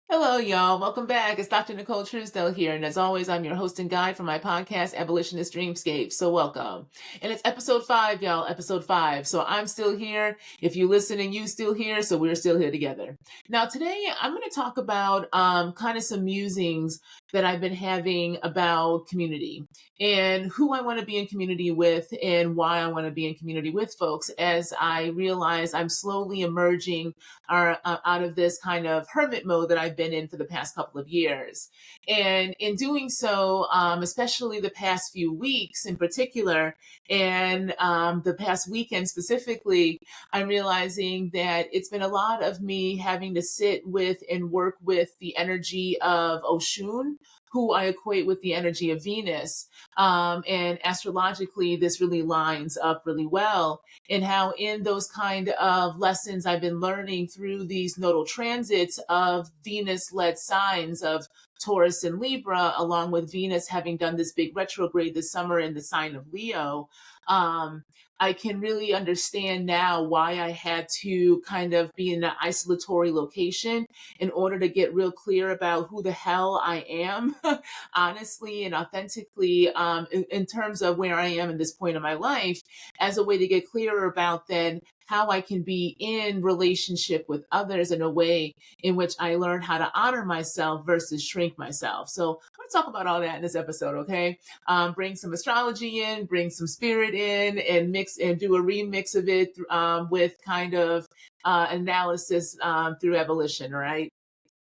Hello, y'all. Welcome back. It's Dr. Nicole Truesdale here. And as always, I'm your host and guide for my podcast, Abolitionist Dreamscape. So welcome. And it's episode 5, y'all. Episode 5. So I'm still here. If you listen and you still here, so we're still here together. Now, today I'm going to talk about kind of some musings that I've been having about community and who I want to be in community with and why I want to be in community with folks as I realize I'm slowly emerging out of this kind of hermit mode that I've been in for the past couple of years. And in doing so, especially the past few weeks in particular, and the past weekend specifically, I'm realizing that it's been a lot of me having to sit with and work with the energy of Osun, who I equate with the energy of Venus. And astrologically, this really lines up really well in how in those kind of lessons I've been learning through these nodal transits of Venus-led signs of Taurus and Libra, along with Venus having done this big retrograde this summer in the sign of Leo. I can really understand now why I had to kind of be in an isolatory location in order to get real clear about who the hell I am, honestly and authentically, in terms of where I am in this point of my life, as a way to get clearer about then how I can be in relationship with others in a way in which I learn how to honor myself versus shrink myself. So I'm going to talk about all that in this episode, okay? Bring some astrology in, bring some spirit in, and mix and do a remix of it with kind of analysis through abolition, all right?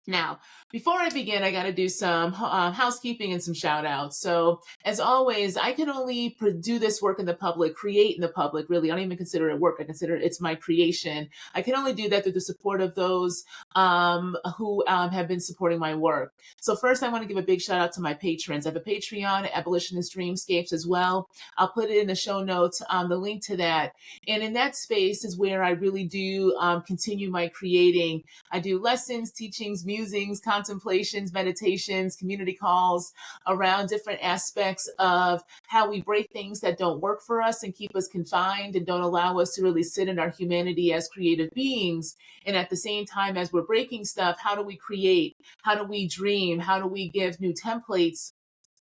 Now, before I begin, I got to do some housekeeping and some shout outs. So, as always, I can only do this work in the public, create in the public, really. I don't even consider it work. I consider it's my creation. I can only do that through the support of those who have been supporting my work. So, first, I want to give a big shout out to my patrons. I have a Patreon, Abolitionist Dreamscapes, as well. I'll put it in the show notes, the link to that. And in that space is where I really do continue my creating. I do lessons, teachings, musings, contemplations, meditations, community calls around different aspects of how we break things that don't work for us and keep us confined and don't allow us to really sit in our humanity as creative beings. And at the same time, as we're breaking stuff, how do we create? How do we dream? How do we give new templates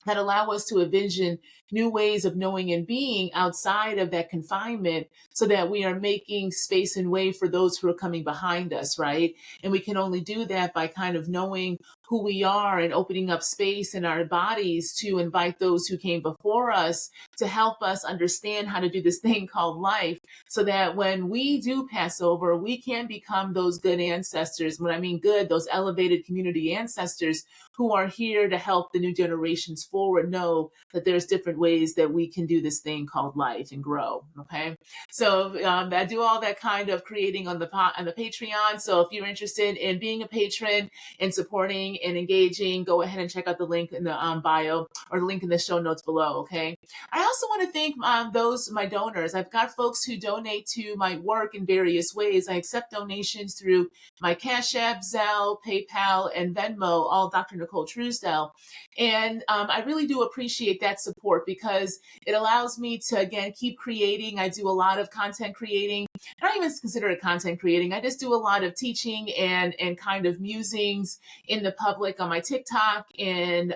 that allow us to envision new ways of knowing and being outside of that confinement so that we are making space and way for those who are coming behind us, right? And we can only do that by kind of knowing who we are and opening up space in our bodies to invite those who came before us to help us understand how to do this thing called life so that when we do pass over, we can become those good ancestors. When I mean good, those elevated community ancestors who are here to help the new generations forward know that there's different ways that we can do this thing called life and grow. Okay, so I do all that kind of creating on the Patreon. So if you're interested in being a patron and supporting and engaging, go ahead and check out the link in the bio or the link in the show notes below. Okay, I also want to thank my donors. I've got folks who donate to my work in various ways. I accept donations through my Cash App, Zelle, PayPal, and Venmo, all Dr. Nicole Truesdale. And I really do appreciate that support because it allows me to, again, keep creating. I do a lot of content creating. I don't even consider it content creating. I just do a lot of teaching and kind of musings in the public on my TikTok and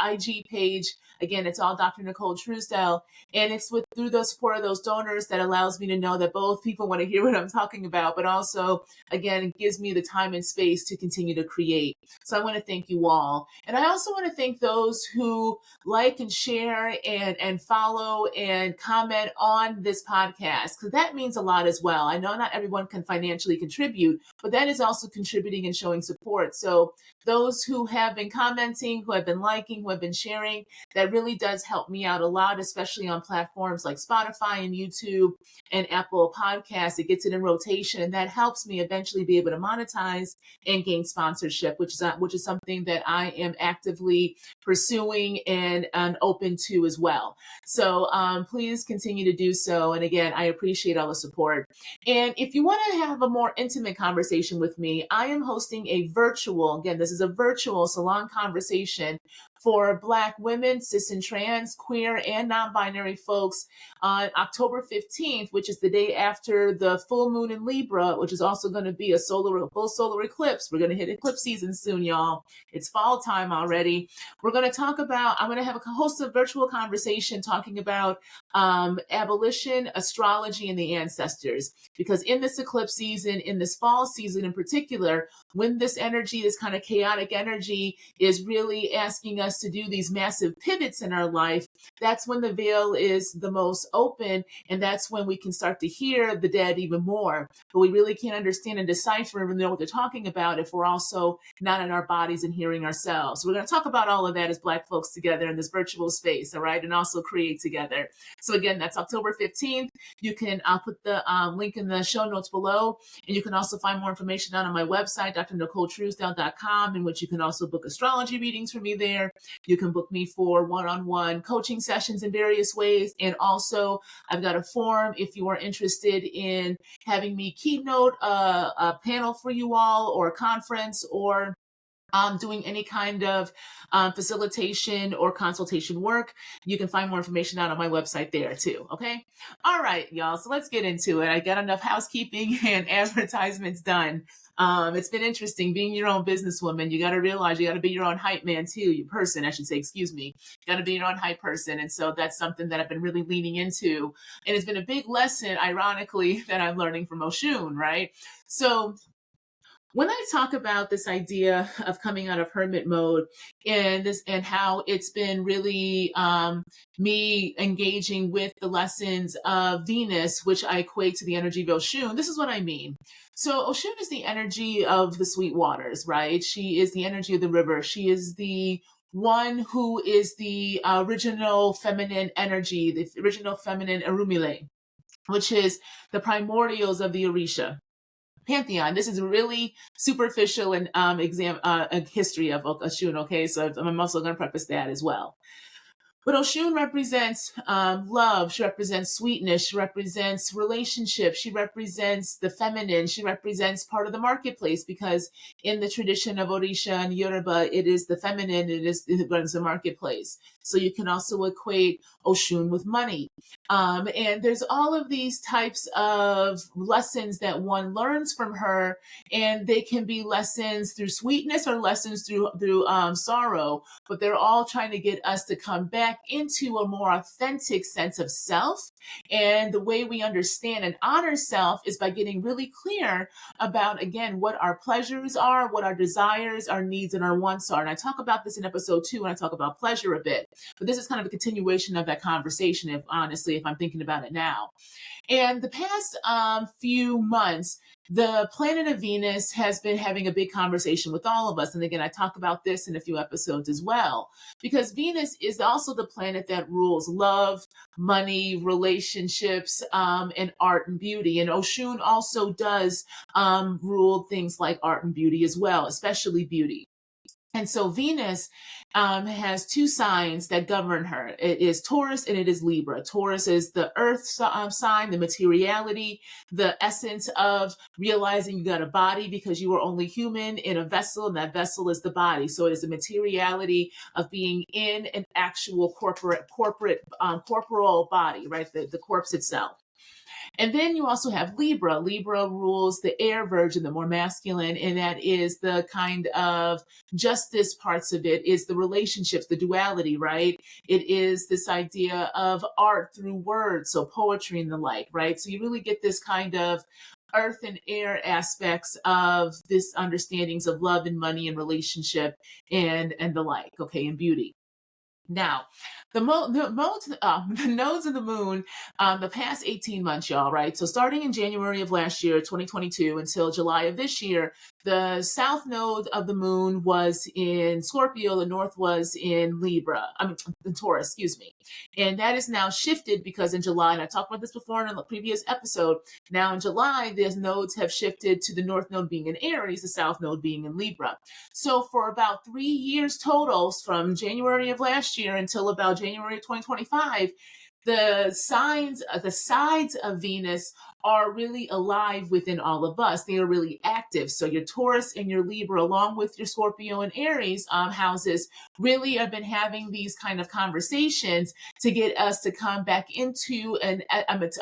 IG page. Again, it's all Dr. Nicole Truesdale. And it's through the support of those donors that allows me to know that both people want to hear what I'm talking about, but also, again, it gives me the time and space to continue to create. So I want to thank you all. And I also want to thank those who like and share and follow and comment on this podcast, because that means a lot as well. I know not everyone can financially contribute, but that is also contributing and showing support. So those who have been commenting, who have been liking, who have been sharing, that really does help me out a lot, especially on platforms like Spotify and YouTube and Apple Podcasts. It gets it in rotation, and that helps me eventually be able to monetize and gain sponsorship, which is something that I am actively pursuing and open to as well. So please continue to do so. And again, I appreciate all the support. And if you want to have a more intimate conversation with me, I am hosting a virtual, again, this is a virtual salon conversation for Black women, cis and trans, queer, and non-binary folks on October 15th, which is the day after the full moon in Libra, which is also going to be a full solar eclipse. We're going to hit eclipse season soon, y'all. It's fall time already. We're going to talk about, I'm going to have a host of virtual conversation talking about abolition, astrology, and the ancestors. Because in this eclipse season, in this fall season in particular, when this energy, this kind of chaotic energy is really asking us to do these massive pivots in our life, that's when the veil is the most open, and that's when we can start to hear the dead even more. But we really can't understand and decipher and know what they're talking about if we're also not in our bodies and hearing ourselves. So we're going to talk about all of that as Black folks together in this virtual space, all right, and also create together. So again, that's October 15th. You can, I'll put the link in the show notes below, and you can also find more information out on my website, drnicoletruesdale.com, in which you can also book astrology readings for me there. You can book me for one-on-one coaching sessions in various ways. And also, I've got a form if you are interested in having me keynote a panel for you all, or a conference, or doing any kind of facilitation or consultation work. You can find more information out on my website there too. Okay. All right, y'all. So let's get into it. I got enough housekeeping and advertisements done. It's been interesting being your own businesswoman. You got to realize you got to be your own hype man too. Your person, I should say, excuse me. You got to be your own hype person. And so that's something that I've been really leaning into. And it's been a big lesson, ironically, that I'm learning from Osun, right? So when I talk about this idea of coming out of hermit mode and how it's been really me engaging with the lessons of Venus, which I equate to the energy of Osun, this is what I mean. So Osun is the energy of the sweet waters, right? She is the energy of the river. She is the one who is the original feminine energy, the original feminine Erumile, which is the primordials of the Orisa pantheon. This is really superficial and history of Osun, okay? So I'm also going to preface that as well. But Osun represents love. She represents sweetness. She represents relationships. She represents the feminine. She represents part of the marketplace, because in the tradition of Orisa and Yoruba, it is the feminine. It runs the marketplace. So you can also equate Osun with money. And there's all of these types of lessons that one learns from her, and they can be lessons through sweetness or lessons through sorrow, but they're all trying to get us to come back into a more authentic sense of self. And the way we understand and honor self is by getting really clear about, again, what our pleasures are, what our desires, our needs, and our wants are. And I talk about this in episode 2 when I talk about pleasure a bit, but this is kind of a continuation of that conversation, if I'm thinking about it now. And the past few months, the planet of Venus has been having a big conversation with all of us. And again, I talk about this in a few episodes as well, because Venus is also the planet that rules love, money, relationships, and art and beauty. And Osun also does rule things like art and beauty as well, especially beauty. And so Venus has 2 signs that govern her. It is Taurus and it is Libra. Taurus is the earth sign, the materiality, the essence of realizing you got a body because you are only human in a vessel, and that vessel is the body. So it is the materiality of being in an actual corporal body, right? The corpse itself. And then you also have Libra. Libra rules the air virgin, the more masculine, and that is the kind of justice parts of it, is the relationships, the duality, right? It is this idea of art through words, so poetry and the like, right? So you really get this kind of earth and air aspects of this understandings of love and money and relationship and the like, okay, and beauty. Now, the nodes of the moon, the past 18 months, y'all, right? So starting in January of last year, 2022, until July of this year, the south node of the moon was in Scorpio, the north was in Taurus, excuse me. And that is now shifted because in July, and I talked about this before in a previous episode, now in July, the nodes have shifted to the north node being in Aries, the south node being in Libra. So for about 3 years total, from January of last year until about January of 2025, the sides of Venus are really alive within all of us. They are really active. So your Taurus and your Libra, along with your Scorpio and Aries houses, really have been having these kind of conversations to get us to come back into an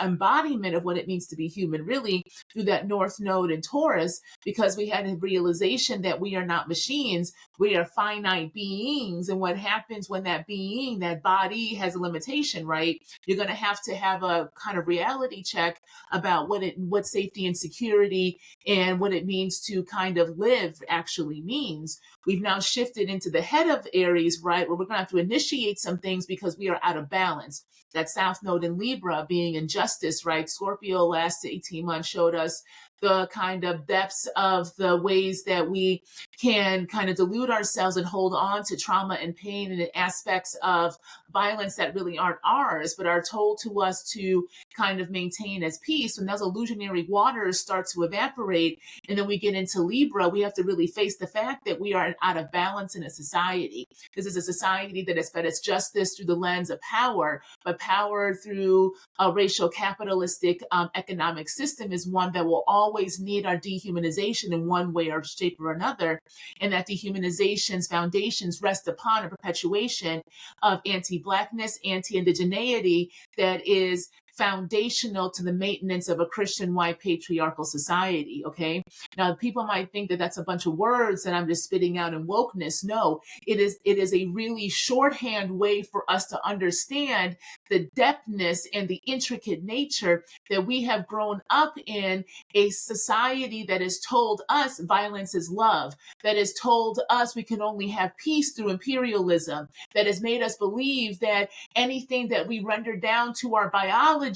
embodiment of what it means to be human, really, through that North Node in Taurus, because we had a realization that we are not machines. We are finite beings. And what happens when that being, that body, has a limitation, right? You're going to have a kind of reality check about what safety and security and what it means to kind of live actually means. We've now shifted into the head of Aries, right, where we're going to have to initiate some things because we are out of balance. That South Node in Libra being injustice, right? Scorpio last 18 months showed us the kind of depths of the ways that we can kind of delude ourselves and hold on to trauma and pain and aspects of violence that really aren't ours, but are told to us to kind of maintain as peace. When those illusionary waters start to evaporate and then we get into Libra, we have to really face the fact that we are out of balance in a society. This is a society that has fed us justice through the lens of power, but power through a racial capitalistic economic system is one that will always need our dehumanization in one way or shape or another. And that dehumanization's foundations rest upon a perpetuation of anti-Blackness, anti-indigeneity that is foundational to the maintenance of a Christian white patriarchal society. Okay. Now, people might think that that's a bunch of words that I'm just spitting out in wokeness. No, it is a really shorthand way for us to understand the depthness and the intricate nature that we have grown up in a society that has told us violence is love, that has told us we can only have peace through imperialism, that has made us believe that anything that we render down to our biology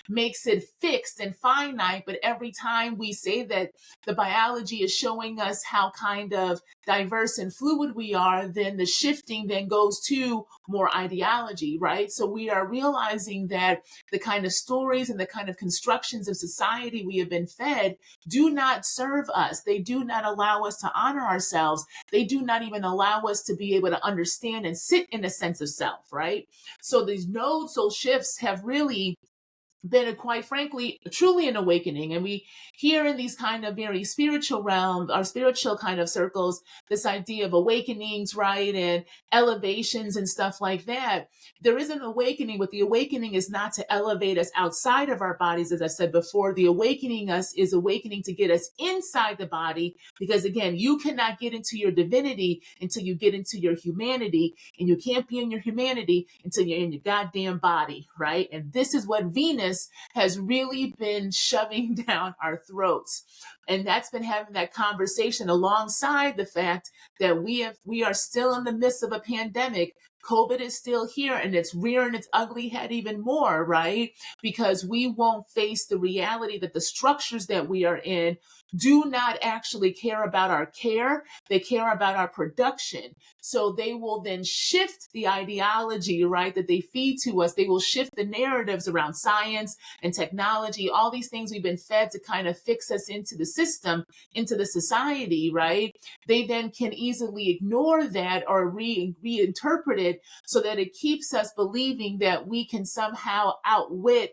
makes it fixed and finite. But every time we say that the biology is showing us how kind of diverse and fluid we are, then the shifting then goes to more ideology, right? So we are realizing that the kind of stories and the kind of constructions of society we have been fed do not serve us. They do not allow us to honor ourselves. They do not even allow us to be able to understand and sit in a sense of self, right? So these nodal shifts have really been, quite frankly, truly an awakening. And we hear in these kind of very spiritual realms, our spiritual kind of circles, this idea of awakenings, right? And elevations and stuff like that. There is an awakening, but the awakening is not to elevate us outside of our bodies. As I said before, the awakening us is awakening to get us inside the body. Because again, you cannot get into your divinity until you get into your humanity. And you can't be in your humanity until you're in your goddamn body, right? And this is what Venus has really been shoving down our throats. And that's been having that conversation alongside the fact that we are still in the midst of a pandemic. COVID is still here and it's rearing its ugly head even more, right? Because we won't face the reality that the structures that we are in do not actually care about our care. They care about our production. So they will then shift the ideology, right, that they feed to us. They will shift the narratives around science and technology, all these things we've been fed to kind of fix us into the system, into the society, right? They then can easily ignore that or reinterpret it so that it keeps us believing that we can somehow outwit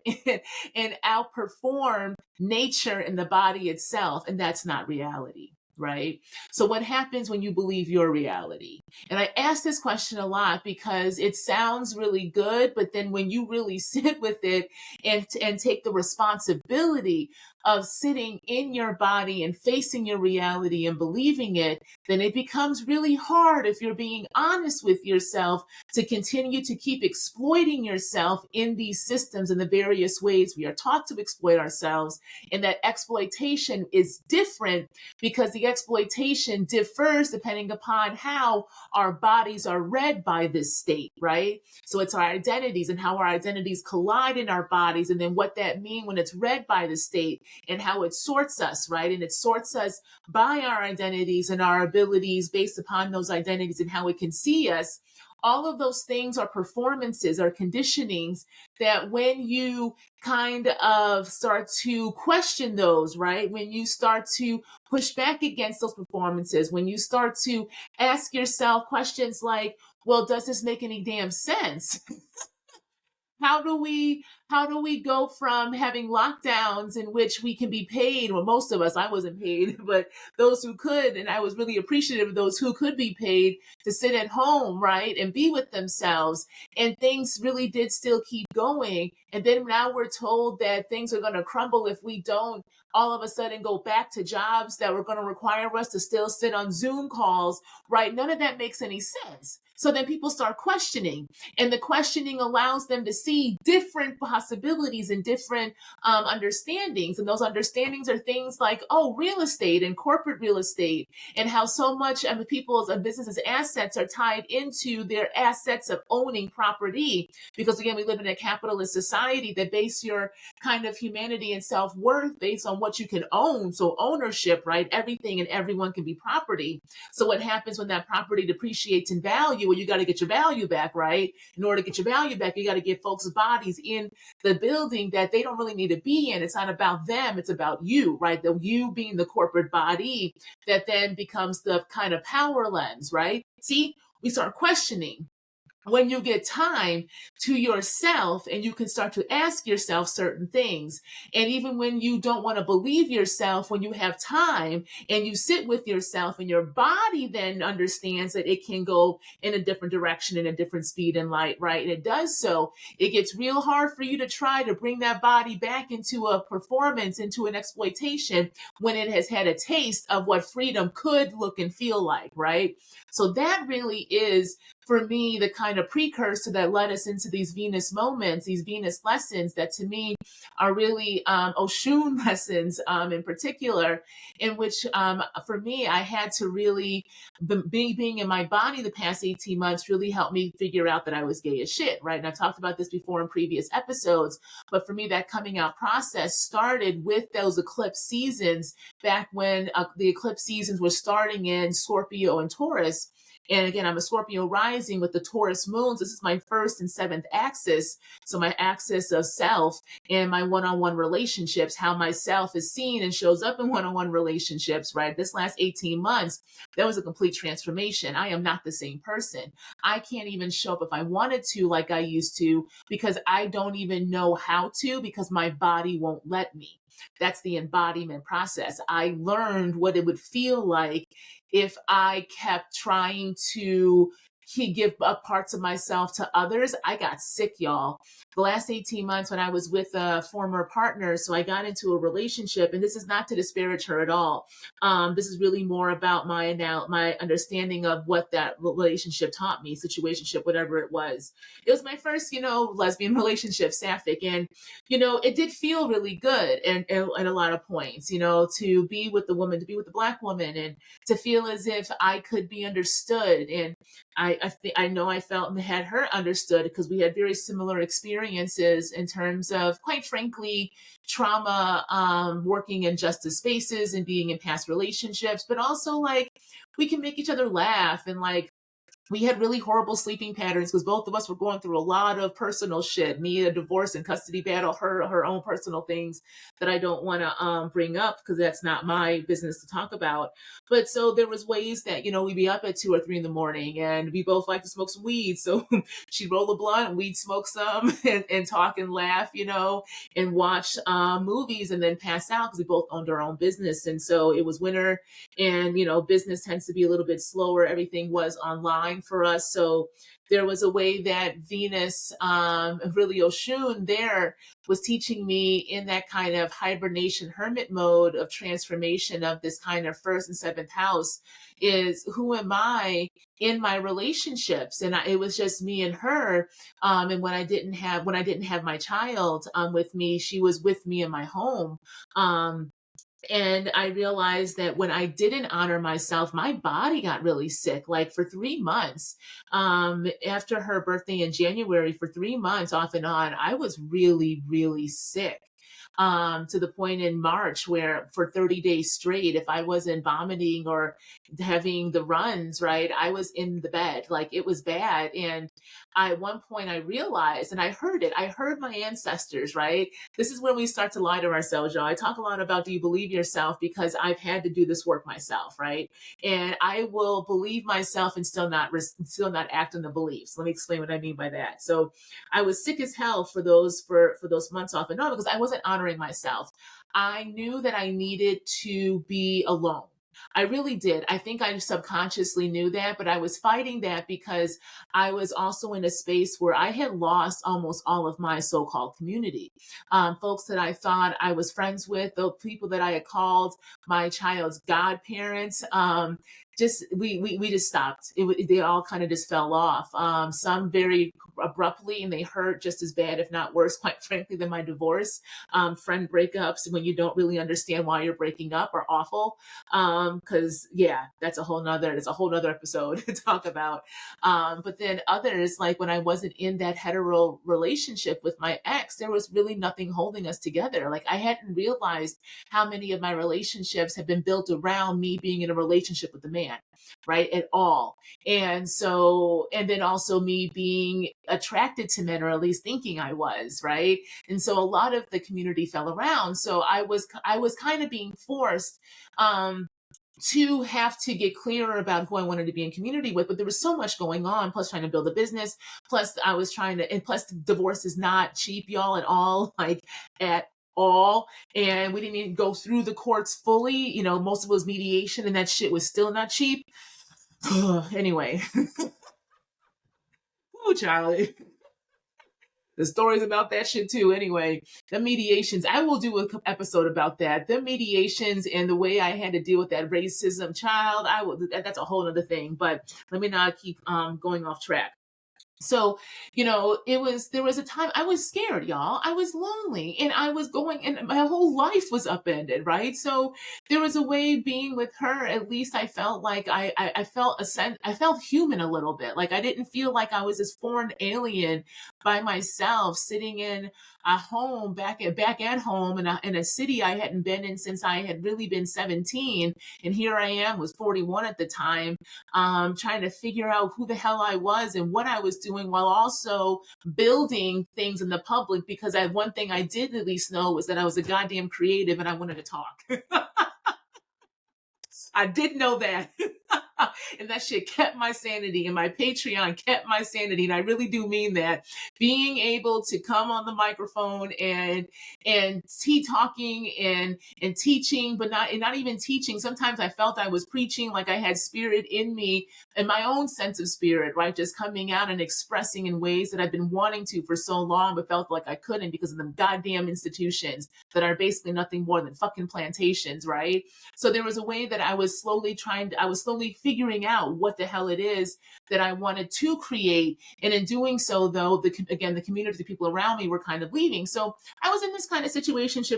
and outperform nature and the body itself. And that's not reality, right? So what happens when you believe your reality? And I ask this question a lot because it sounds really good, but then when you really sit with it and take the responsibility of sitting in your body and facing your reality and believing it, then it becomes really hard, if you're being honest with yourself, to continue to keep exploiting yourself in these systems in the various ways we are taught to exploit ourselves. And that exploitation is different because the exploitation differs depending upon how our bodies are read by this state, right? So it's our identities and how our identities collide in our bodies, and then what that means when it's read by the state and how it sorts us, right? And it sorts us by our identities and our abilities based upon those identities and how it can see us. All of those things are performances or conditionings that when you kind of start to question those, right? When you start to push back against those performances, when you start to ask yourself questions like, well, does this make any damn sense? How do we How do we go from having lockdowns in which we can be paid, well, most of us, I wasn't paid, but those who could, and I was really appreciative of those who could be paid to sit at home, right, and be with themselves. And things really did still keep going. And then now we're told that things are going to crumble if we don't all of a sudden go back to jobs that were going to require us to still sit on Zoom calls, right? None of that makes any sense. So then people start questioning, and the questioning allows them to see different possibilities and different understandings. And those understandings are things like, oh, real estate and corporate real estate, and how so much of people's businesses' assets are tied into their assets of owning property. Because again, we live in a capitalist society that base your kind of humanity and self-worth based on what you can own. So ownership, right? Everything and everyone can be property. So what happens when that property depreciates in value? Well, you got to get your value back, right? In order to get your value back, you got to get folks' bodies in the building that they don't really need to be in. It's not about them. It's about you, right? The you being the corporate body that then becomes the kind of power lens, right? See, we start questioning. When you get time to yourself and you can start to ask yourself certain things. And even when you don't want to believe yourself, when you have time and you sit with yourself, and your body then understands that it can go in a different direction, in a different speed and light, right? And it does so. It gets real hard for you to try to bring that body back into a performance, into an exploitation, when it has had a taste of what freedom could look and feel like, right? So that really is, for me, the kind of precursor that led us into these Venus moments, these Venus lessons that to me are really Oshun lessons in particular, in which for me, I had to really, being in my body the past 18 months really helped me figure out that I was gay as shit, right? And I've talked about this before in previous episodes, but for me, that coming out process started with those eclipse seasons back when the eclipse seasons were starting in Scorpio and Taurus. And again, I'm a Scorpio rising with the Taurus moons. This is my first and seventh axis. So my axis of self and my one-on-one relationships, how myself is seen and shows up in one-on-one relationships, right? This last 18 months, that was a complete transformation. I am not the same person. I can't even show up if I wanted to like I used to, because I don't even know how to, because my body won't let me. That's the embodiment process. I learned what it would feel like if I kept trying to give up parts of myself to others. I got sick, y'all. The last 18 months when I was with a former partner, so I got into a relationship, and this is not to disparage her at all. This is really more about my understanding of what that relationship taught me, situationship, whatever it was. It was my first, lesbian relationship, sapphic, and it did feel really good, and at a lot of points, to be with the woman, to be with the Black woman, and to feel as if I could be understood. And I know I felt and had her understood, because we had very similar experiences in terms of, quite frankly, trauma, working in justice spaces and being in past relationships, but also like we can make each other laugh, and like we had really horrible sleeping patterns because both of us were going through a lot of personal shit. Me, a divorce and custody battle, her own personal things that I don't want to bring up because that's not my business to talk about. But so there was ways that, we'd be up at 2 or 3 in the morning, and we both like to smoke some weed. So she'd roll a blunt and we'd smoke some and talk and laugh, and watch movies and then pass out because we both owned our own business. And so it was winter, and, business tends to be a little bit slower. Everything was online for us. So there was a way that Venus, really Oshun there, was teaching me in that kind of hibernation hermit mode of transformation of this kind of first and seventh house is, who am I in my relationships? And it was just me and her. And when I didn't have my child with me, she was with me in my home. And I realized that when I didn't honor myself, my body got really sick, like for 3 months. After her birthday in January, for 3 months off and on, I was really, really sick. to the point in March where for 30 days straight, if I wasn't vomiting or having the runs, right, I was in the bed. Like it was bad. And at one point I realized, and I heard it, I heard my ancestors, right? This is when we start to lie to ourselves, y'all. I talk a lot about, do you believe yourself? Because I've had to do this work myself, right? And I will believe myself and still not act on the beliefs. Let me explain what I mean by that. So I was sick as hell for those months off and on because I wasn't honoring myself. I knew that I needed to be alone. I really did. I think I subconsciously knew that, but I was fighting that because I was also in a space where I had lost almost all of my so-called community. Folks that I thought I was friends with, the people that I had called my child's godparents, just we just stopped. They all kind of just fell off. Some very abruptly, and they hurt just as bad, if not worse, quite frankly, than my divorce. Friend breakups when you don't really understand why you're breaking up are awful. Because yeah, that's a whole nother episode to talk about. But then others, like when I wasn't in that hetero relationship with my ex, there was really nothing holding us together. Like I hadn't realized how many of my relationships have been built around me being in a relationship with the man, right? At all. And so, and then also me being attracted to men, or at least thinking I was, right? And so a lot of the community fell around. So I was kind of being forced, to have to get clearer about who I wanted to be in community with, but there was so much going on, plus trying to build a business, plus I was trying to, and plus divorce is not cheap, y'all, at all, like at all. And we didn't even go through the courts fully, you know, most of it was mediation and that shit was still not cheap. Anyway. Ooh, Charlie. The stories about that shit too. Anyway, the mediations, I will do an episode about that. The mediations and the way I had to deal with that racism, child, that's a whole other thing, but let me not keep going off track. So, you know, there was a time I was scared, y'all. I was lonely and I was going, and my whole life was upended, right? So there was a way being with her, at least I felt like I felt I felt human a little bit. Like I didn't feel like I was this foreign alien by myself sitting in a home back at home in a city I hadn't been in since I had really been 17. And here I am, was 41 at the time, trying to figure out who the hell I was and what I was doing, while also building things in the public, because one thing I did at least know was that I was a goddamn creative and I wanted to talk. I did know that. And that shit kept my sanity, and my Patreon kept my sanity. And I really do mean that. Being able to come on the microphone and talking and teaching, but not even teaching. Sometimes I felt I was preaching, like I had spirit in me and my own sense of spirit, right? Just coming out and expressing in ways that I've been wanting to for so long, but felt like I couldn't because of the goddamn institutions that are basically nothing more than fucking plantations, right? So there was a way that I was slowly figuring out what the hell it is that I wanted to create. And in doing so, though, the community, the people around me were kind of leaving. So I was in this kind of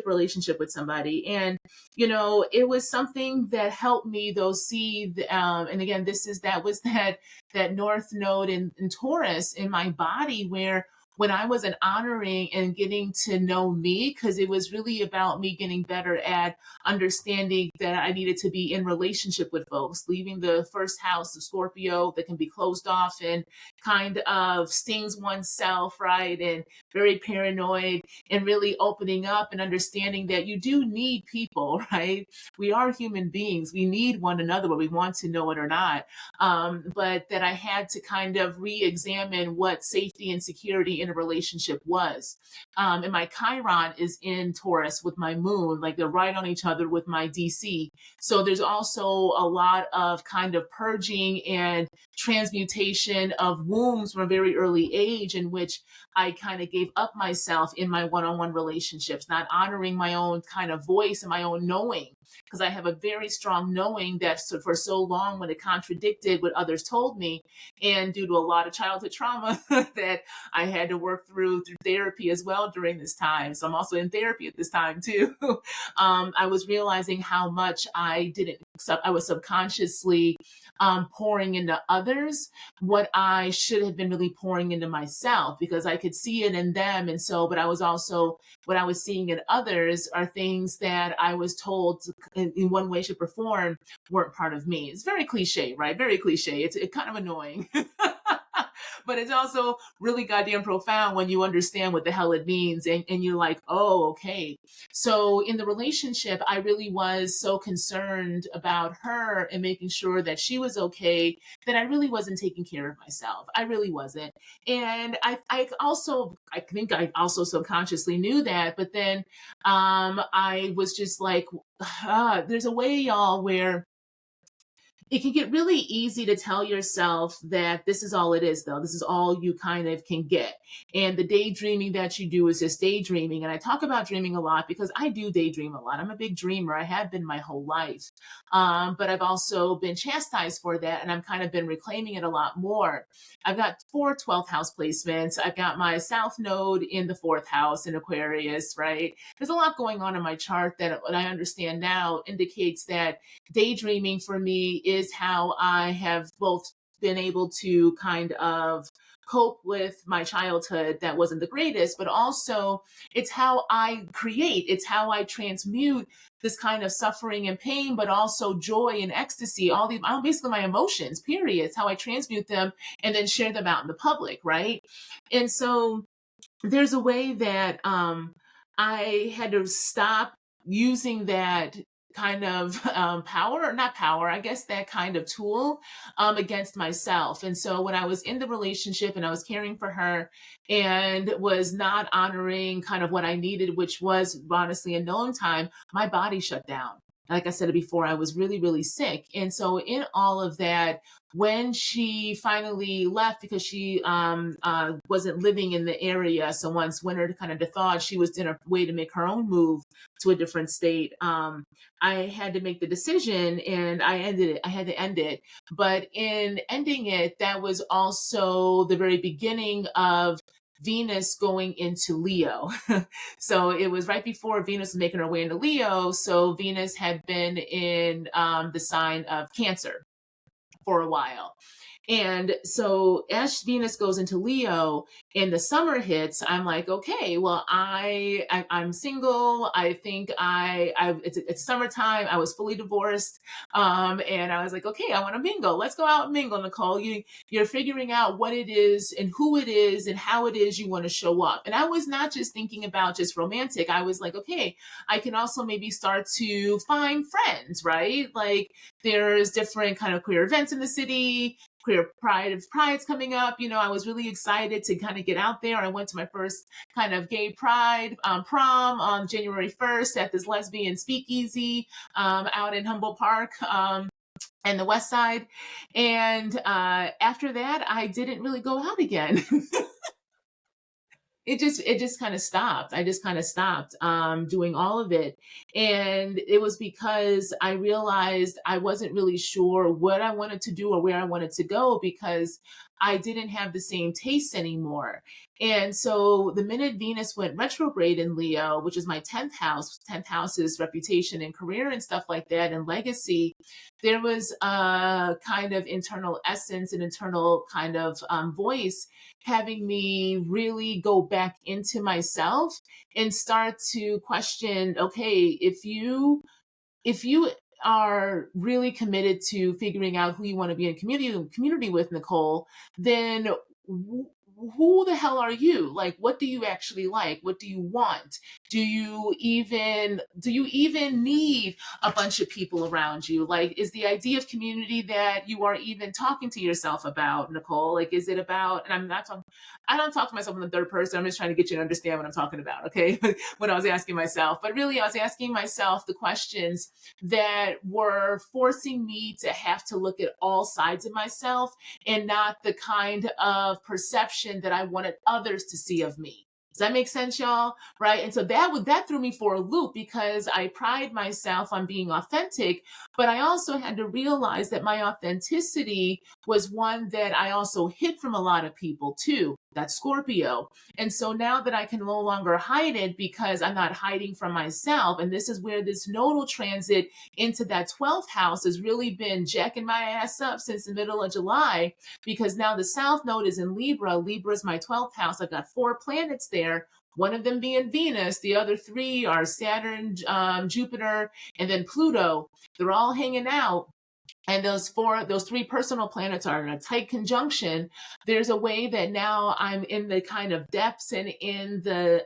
relationship with somebody. And, you know, it was something that helped me, though, see, and again, that was that North Node in Taurus in my body, where when I wasn't honoring and getting to know me, because it was really about me getting better at understanding that I needed to be in relationship with folks, leaving the first house of Scorpio that can be closed off and kind of stings oneself, right? And very paranoid, and really opening up and understanding that you do need people, right? We are human beings. We need one another, whether we want to know it or not. But that I had to kind of re-examine what safety and security in a relationship was. And my Chiron is in Taurus with my moon, like they're right on each other with my DC. So there's also a lot of kind of purging and transmutation of wombs from a very early age, in which I kind of gave up myself in my one-on-one relationships, not honoring my own kind of voice and my own knowing, because I have a very strong knowing that for so long, when it contradicted what others told me, and due to a lot of childhood trauma that I had to work through therapy as well out during this time. So I'm also in therapy at this time too. I was realizing how much I was subconsciously pouring into others what I should have been really pouring into myself, because I could see it in them. And so, but I was also, what I was seeing in others are things that I was told in one way, shape, or form weren't part of me. It's very cliche, right? Very cliche. It's kind of annoying. But it's also really goddamn profound when you understand what the hell it means, and you're like, oh, okay. So in the relationship, I really was so concerned about her and making sure that she was okay, that I really wasn't taking care of myself. I really wasn't. And I think I also subconsciously knew that, but then I was just like, there's a way, y'all, where it can get really easy to tell yourself that this is all it is, though. This is all you kind of can get. And the daydreaming that you do is just daydreaming. And I talk about dreaming a lot because I do daydream a lot. I'm a big dreamer. I have been my whole life. But I've also been chastised for that. And I've kind of been reclaiming it a lot more. I've got 4 12th house placements. I've got my South Node in the 4th house in Aquarius, right? There's a lot going on in my chart that what I understand now indicates that daydreaming for me is how I have both been able to kind of cope with my childhood that wasn't the greatest, but also it's how I create, it's how I transmute this kind of suffering and pain, but also joy and ecstasy, basically my emotions, period. It's how I transmute them and then share them out in the public, right? And so there's a way that I had to stop using that kind of power, or not power, I guess that kind of tool against myself. And so when I was in the relationship and I was caring for her and was not honoring kind of what I needed, which was honestly in known time, my body shut down. Like I said before, I was really, really sick. And so in all of that, when she finally left because she wasn't living in the area, so once winter kind of thawed, she was in a way to make her own move to a different state. I had to make the decision, and I ended it. I had to end it. But in ending it, that was also the very beginning of Venus going into Leo. So it was right before Venus was making her way into Leo. So Venus had been in the sign of Cancer for a while. And so as Venus goes into Leo and the summer hits, I'm like, okay, well, I'm single. I think it's summertime. I was fully divorced. And I was like, okay, I want to mingle. Let's go out and mingle, Nicole. You're figuring out what it is and who it is and how it is you want to show up. And I was not just thinking about just romantic. I was like, okay, I can also maybe start to find friends, right? Like there's different kind of queer events in the city. Queer Pride's coming up. I was really excited to kind of get out there. I went to my first kind of gay pride prom on January 1st at this lesbian speakeasy out in Humboldt Park. And the West Side. And after that, I didn't really go out again. It just kind of stopped. I just kind of stopped doing all of it. And it was because I realized I wasn't really sure what I wanted to do or where I wanted to go, because I didn't have the same tastes anymore. And so the minute Venus went retrograde in Leo, which is my 10th house is reputation and career and stuff like that, and legacy, there was a kind of internal essence, an internal kind of voice having me really go back into myself and start to question, okay, if you are really committed to figuring out who you want to be in community with, Nicole, then who the hell are you? Like, what do you actually like? What do you want? Do you even need a bunch of people around you? Like, is the idea of community that you are even talking to yourself about, Nicole? Like, is it about, and I don't talk to myself in the third person. I'm just trying to get you to understand what I'm talking about, okay? When I was asking myself, but really I was asking myself the questions that were forcing me to have to look at all sides of myself and not the kind of perception that I wanted others to see of me. Does that make sense, y'all? Right? And so that threw me for a loop, because I pride myself on being authentic, but I also had to realize that my authenticity was one that I also hid from a lot of people too. That's Scorpio. And so now that I can no longer hide it because I'm not hiding from myself, and this is where this nodal transit into that 12th house has really been jacking my ass up since the middle of July, because now the South Node is in Libra. Libra is my 12th house. I've got 4 planets there. One of them being Venus, the other 3 are Saturn, Jupiter, and then Pluto. They're all hanging out. And those 3 personal planets are in a tight conjunction. There's a way that now I'm in the kind of depths and in the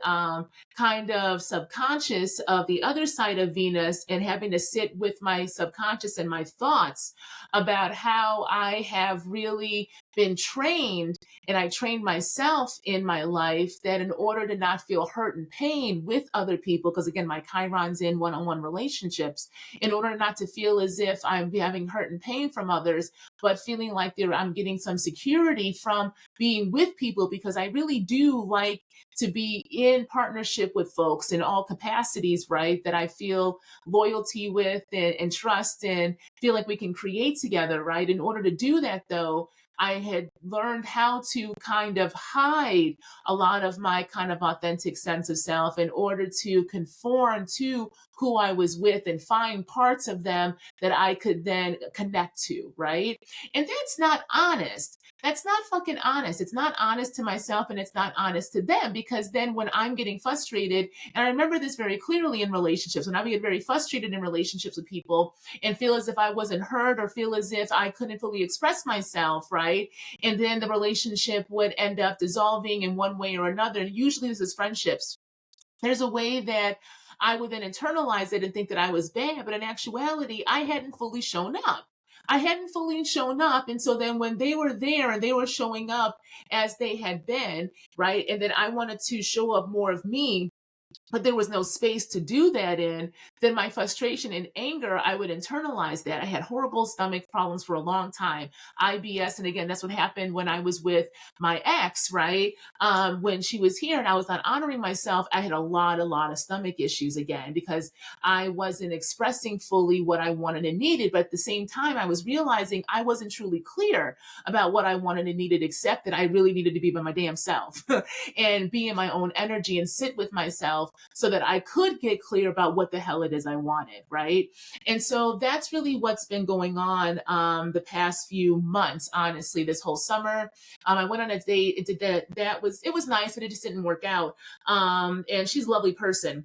kind of subconscious of the other side of Venus, and having to sit with my subconscious and my thoughts about how I have really been trained, and I trained myself in my life, that in order to not feel hurt and pain with other people, because again, my Chiron's in one-on-one relationships, in order not to feel as if I'm having hurt and pain from others, but feeling like I'm getting some security from being with people, because I really do like to be in partnership with folks in all capacities, right? That I feel loyalty with and trust and feel like we can create together, right? In order to do that, though, I had learned how to kind of hide a lot of my kind of authentic sense of self in order to conform to who I was with and find parts of them that I could then connect to, right? And that's not honest. That's not fucking honest. It's not honest to myself, and it's not honest to them, because then when I'm getting frustrated, and I remember this very clearly in relationships, when I would get very frustrated in relationships with people and feel as if I wasn't heard, or feel as if I couldn't fully express myself, right? And then the relationship would end up dissolving in one way or another. And usually this is friendships. There's a way that I would then internalize it and think that I was bad, but in actuality, I hadn't fully shown up. I hadn't fully shown up. And so then when they were there and they were showing up as they had been, right? And then I wanted to show up more of me, but there was no space to do that in, then my frustration and anger, I would internalize that. I had horrible stomach problems for a long time, IBS. And again, that's what happened when I was with my ex, right? When she was here and I was not honoring myself, I had a lot of stomach issues again, because I wasn't expressing fully what I wanted and needed. But at the same time, I was realizing I wasn't truly clear about what I wanted and needed, except that I really needed to be by my damn self and be in my own energy and sit with myself, so that I could get clear about what the hell it is I wanted, right? And so that's really what's been going on the past few months, honestly. This whole summer, I went on a date. It was nice, but it just didn't work out. And she's a lovely person.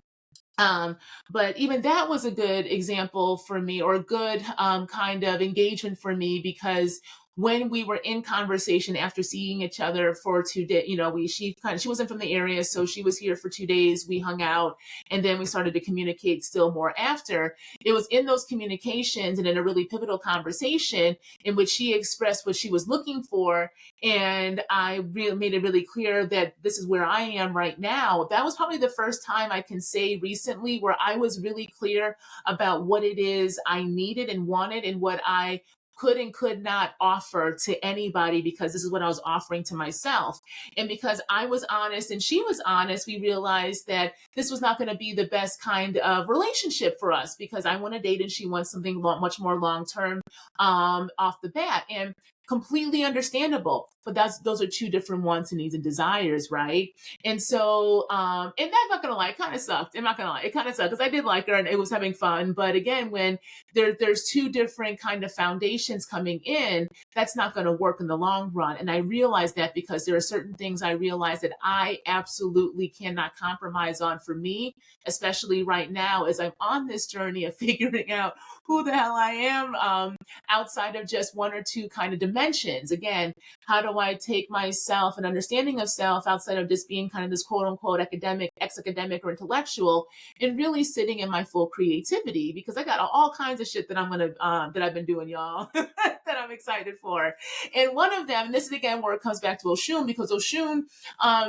But even that was a good example for me, or a good kind of engagement for me, because when we were in conversation after seeing each other for 2 days, she wasn't from the area, so she was here for 2 days. We hung out, and then we started to communicate still more after. It was in those communications and in a really pivotal conversation in which she expressed what she was looking for, and I really made it really clear that this is where I am right now. That was probably the first time I can say recently where I was really clear about what it is I needed and wanted, and what I could and could not offer to anybody, because this is what I was offering to myself. And because I was honest and she was honest, we realized that this was not going to be the best kind of relationship for us, because I want to date and she wants something much more long-term off the bat. And completely understandable, but those are 2 different wants and needs and desires, right? And so, and I'm not gonna lie, it kind of sucked. I'm not gonna lie, it kind of sucked, because I did like her and it was having fun. But again, when there's 2 different kind of foundations coming in, that's not going to work in the long run. And I realized that, because there are certain things I realized that I absolutely cannot compromise on for me, especially right now as I'm on this journey of figuring out who the hell I am, outside of just 1 or 2 kind of dimensions. Again, how do I take myself and understanding of self outside of just being kind of this quote unquote academic, ex-academic or intellectual, and really sitting in my full creativity, because I got all kinds of shit that that I've been doing, y'all, that I'm excited for. And one of them, and this is again where it comes back to Osun, because Osun,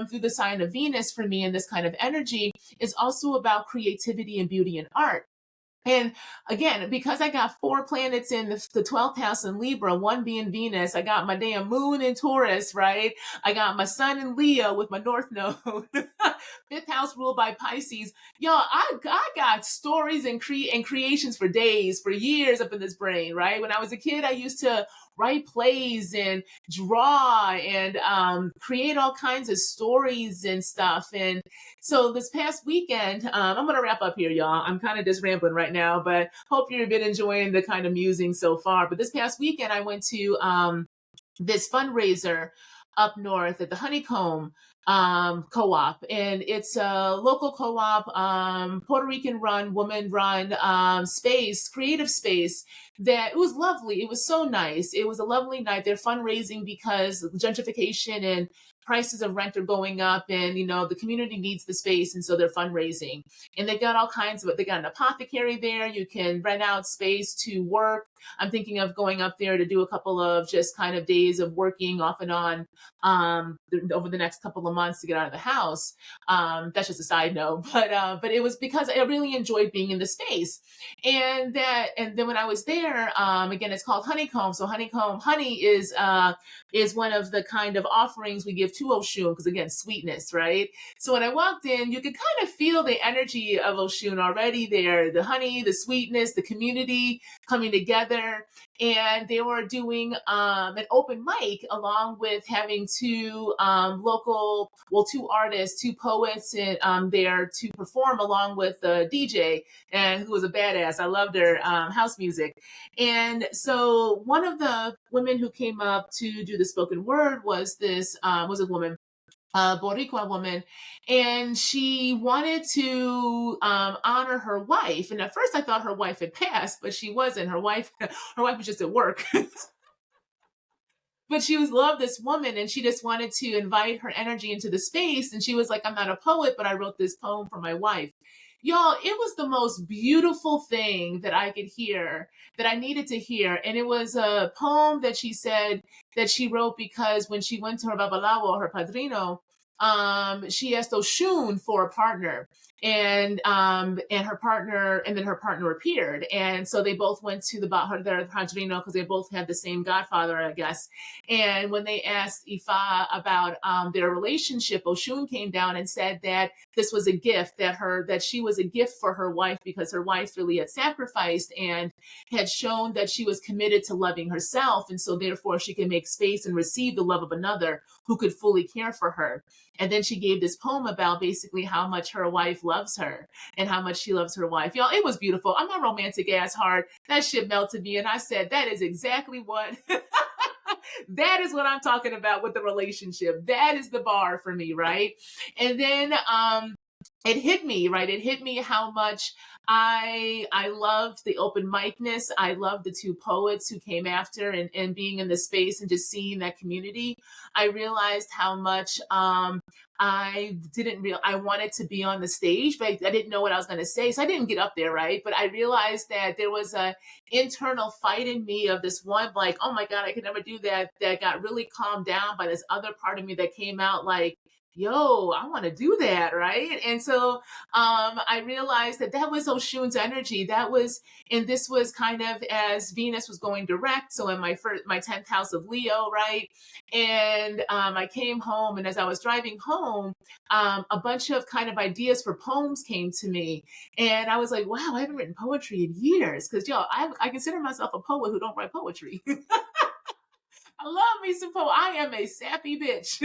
through the sign of Venus for me in this kind of energy, is also about creativity and beauty and art. And again, because I got 4 planets in the 12th house in Libra, one being Venus, I got my damn moon in Taurus, right? I got my sun in Leo with my north node. Fifth house ruled by Pisces. Y'all, I got stories and creations for days, for years up in this brain, right? When I was a kid, I used to write plays and draw and create all kinds of stories and stuff. And so this past weekend, I'm going to wrap up here, y'all. I'm kind of just rambling right now, but hope you've been enjoying the kind of musing so far. But this past weekend, I went to this fundraiser up north at the Honeycomb co-op, and it's a local co-op, Puerto Rican run, woman run space, creative space. That it was lovely. It was so nice. It was a lovely night. They're fundraising because gentrification and prices of rent are going up, and the community needs the space, and so they're fundraising. And they got all kinds of it. They got an apothecary there. You can rent out space to work. I'm thinking of going up there to do a couple of just kind of days of working off and on over the next couple of months to get out of the house. That's just a side note, but it was because I really enjoyed being in the space. And then when I was there, again, it's called Honeycomb. So honey is one of the kind of offerings we give to Oshun, because again, sweetness, right? So when I walked in, you could kind of feel the energy of Oshun already there, the honey, the sweetness, the community coming together. And they were doing an open mic along with having two two artists, two poets there to perform along with the DJ, and who was a badass. I loved her house music. And so one of the women who came up to do the spoken word was a woman, Boricua woman, and she wanted to honor her wife. And at first, I thought her wife had passed, but she wasn't. Her wife was just at work. But she loved this woman, and she just wanted to invite her energy into the space. And she was like, "I'm not a poet, but I wrote this poem for my wife." Y'all, it was the most beautiful thing that I could hear, that I needed to hear. And it was a poem that she said that she wrote because when she went to her babalawo, her padrino, she asked Oshun for a partner. And her partner, and then her partner appeared. And so they both went to their padrino, because they both had the same godfather, I guess. And when they asked Ifa about their relationship, Oshun came down and said that this was a gift, that she was a gift for her wife, because her wife really had sacrificed and had shown that she was committed to loving herself, and so therefore she can make space and receive the love of another who could fully care for her. And then she gave this poem about basically how much her wife loves her and how much she loves her wife. Y'all, it was beautiful. I'm a romantic ass heart. That shit melted me, and I said, that is exactly what that is what I'm talking about with the relationship. That is the bar for me, right? And then it hit me, right? It hit me how much I loved the open micness. I loved the two poets who came after, and being in the space and just seeing that community. I realized how much I wanted to be on the stage, but I didn't know what I was going to say. So I didn't get up there, right? But I realized that there was a internal fight in me of this one, like, oh my God, I could never do that. That got really calmed down by this other part of me that came out like, yo, I want to do that, right? And so I realized that was Oshun's energy. And this was kind of as Venus was going direct. So in my 10th house of Leo, right? And I came home, and as I was driving home, a bunch of kind of ideas for poems came to me. And I was like, wow, I haven't written poetry in years. Because, I consider myself a poet who don't write poetry. I love me some poetry. I am a sappy bitch.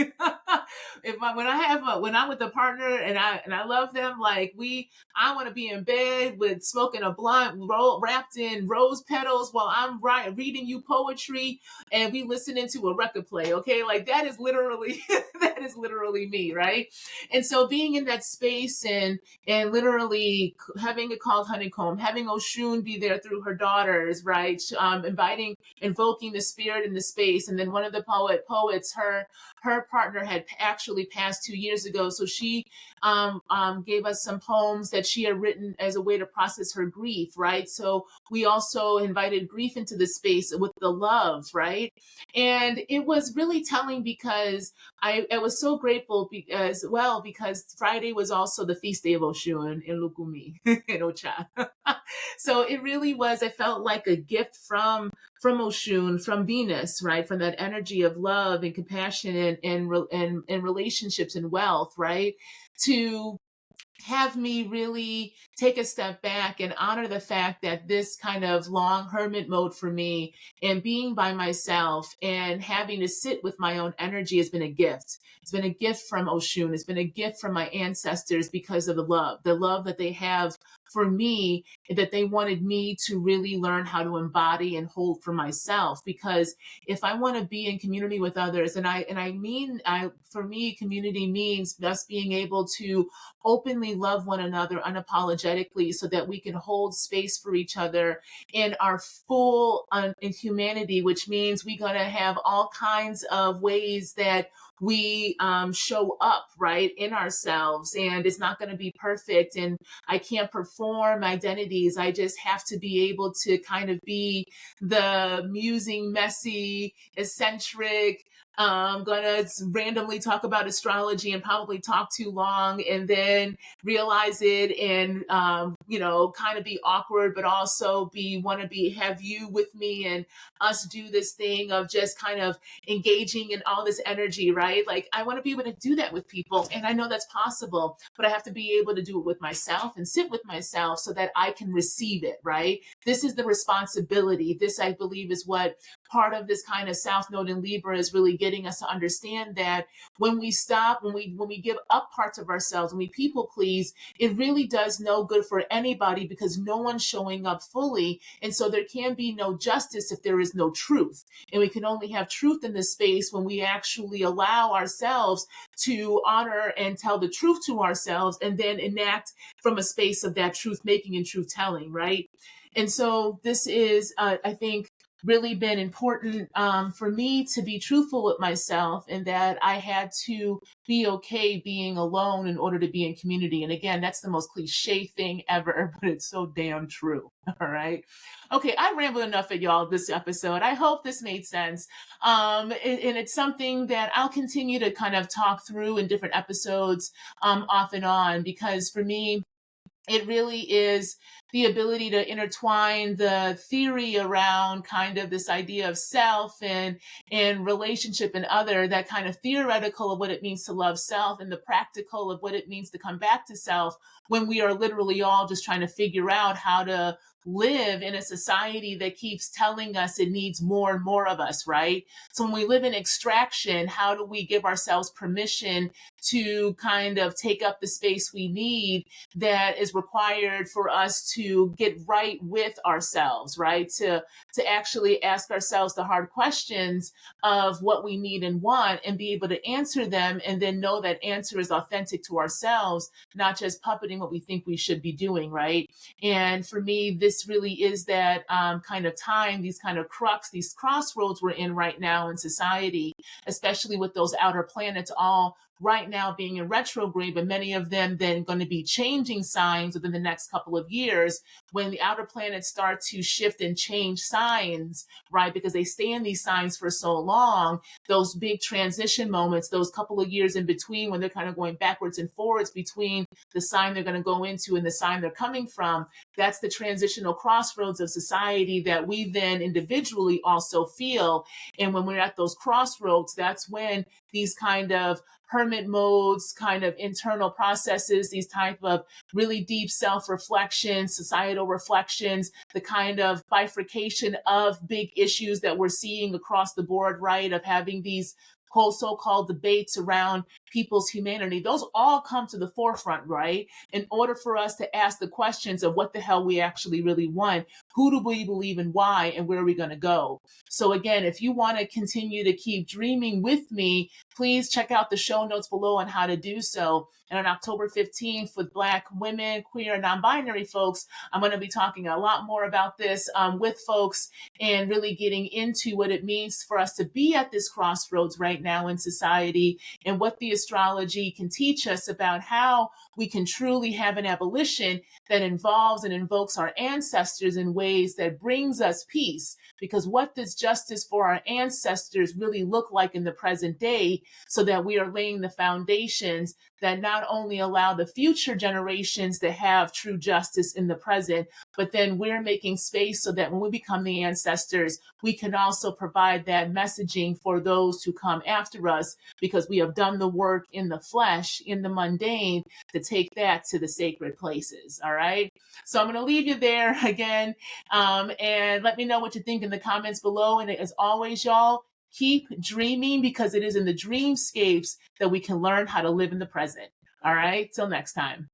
When I'm with a partner and I love them, like I want to be in bed with smoking a blunt, wrapped in rose petals while I'm reading you poetry, and we listening to a record play. Okay, like that is literally that is literally me, right? And so being in that space and literally having it called Honeycomb, having Oshun be there through her daughters, right? Invoking the spirit in the space. And then one of the poets, her her partner had actually passed 2 years ago. So she gave us some poems that she had written as a way to process her grief, right? So we also invited grief into the space with the love, right? And it was really telling because I was so grateful as well because Friday was also the feast day of Oshun in Lukumi in Ocha. So it really was, I felt like a gift from Oshun, from Venus, right? From that energy of love and compassion and relationships and wealth, right? To have me really take a step back and honor the fact that this kind of long hermit mode for me and being by myself and having to sit with my own energy has been a gift. It's been a gift from Oshun. It's been a gift from my ancestors because of the love that they have for me, that they wanted me to really learn how to embody and hold for myself. Because if I want to be in community with others, for me, community means us being able to openly love one another unapologetically so that we can hold space for each other in our full in humanity, which means we're going to have all kinds of ways that we show up right in ourselves, and it's not going to be perfect, and I can't perform identities. I just have to be able to kind of be the musing, messy, eccentric, gonna randomly talk about astrology and probably talk too long and then realize it and kind of be awkward, but also have you with me and us do this thing of just kind of engaging in all this energy, right? Like I want to be able to do that with people, and I know that's possible, but I have to be able to do it with myself and sit with myself so that I can receive it, right? This is the responsibility. This, I believe, is what part of this kind of South Node in Libra is really getting us to understand, that when we stop, when we give up parts of ourselves, when we people please, it really does no good for anybody because no one's showing up fully. And so there can be no justice if there is no truth. And we can only have truth in this space when we actually allow ourselves to honor and tell the truth to ourselves and then enact from a space of that truth making and truth telling, right? And so this is, I think, really been important for me to be truthful with myself, and that I had to be okay being alone in order to be in community. And again, that's the most cliche thing ever, but it's so damn true. All right. Okay, I rambled enough at y'all this episode. I hope this made sense. And it's something that I'll continue to kind of talk through in different episodes off and on, because for me, it really is the ability to intertwine the theory around kind of this idea of self and relationship and other, that kind of theoretical of what it means to love self, and the practical of what it means to come back to self, when we are literally all just trying to figure out how to live in a society that keeps telling us it needs more and more of us, right? So when we live in extraction, how do we give ourselves permission to kind of take up the space we need that is required for us to get right with ourselves, right? To actually ask ourselves the hard questions of what we need and want and be able to answer them, and then know that answer is authentic to ourselves, not just puppeting what we think we should be doing, right? And for me, this really is that kind of time, these kind of these crossroads we're in right now in society, especially with those outer planets all right now being in retrograde, but many of them then going to be changing signs within the next couple of years, when the outer planets start to shift and change signs, right? Because they stay in these signs for so long, those big transition moments, those couple of years in between when they're kind of going backwards and forwards between the sign they're going to go into and the sign they're coming from, that's the transitional crossroads of society that we then individually also feel. And when we're at those crossroads, that's when these kind of hermit modes, kind of internal processes, these type of really deep self-reflection, societal reflections, the kind of bifurcation of big issues that we're seeing across the board, right? Of having these whole so-called debates around people's humanity, those all come to the forefront, right? In order for us to ask the questions of what the hell we actually really want, who do we believe in, why, and where are we going to go? So again, if you want to continue to keep dreaming with me, please check out the show notes below on how to do so. And on October 15th, with Black women, queer, non-binary folks, I'm going to be talking a lot more about this with folks and really getting into what it means for us to be at this crossroads right now in society and what the astrology can teach us about how we can truly have an abolition that involves and invokes our ancestors in ways that brings us peace. Because what does justice for our ancestors really look like in the present day, so that we are laying the foundations that not only allow the future generations to have true justice in the present, but then we're making space so that when we become the ancestors, we can also provide that messaging for those who come after us, because we have done the work in the flesh, in the mundane, to take that to the sacred places. All right. So I'm going to leave you there again. And let me know what you think in the comments below. And as always, y'all, keep dreaming, because it is in the dreamscapes that we can learn how to live in the present. All right. Till next time.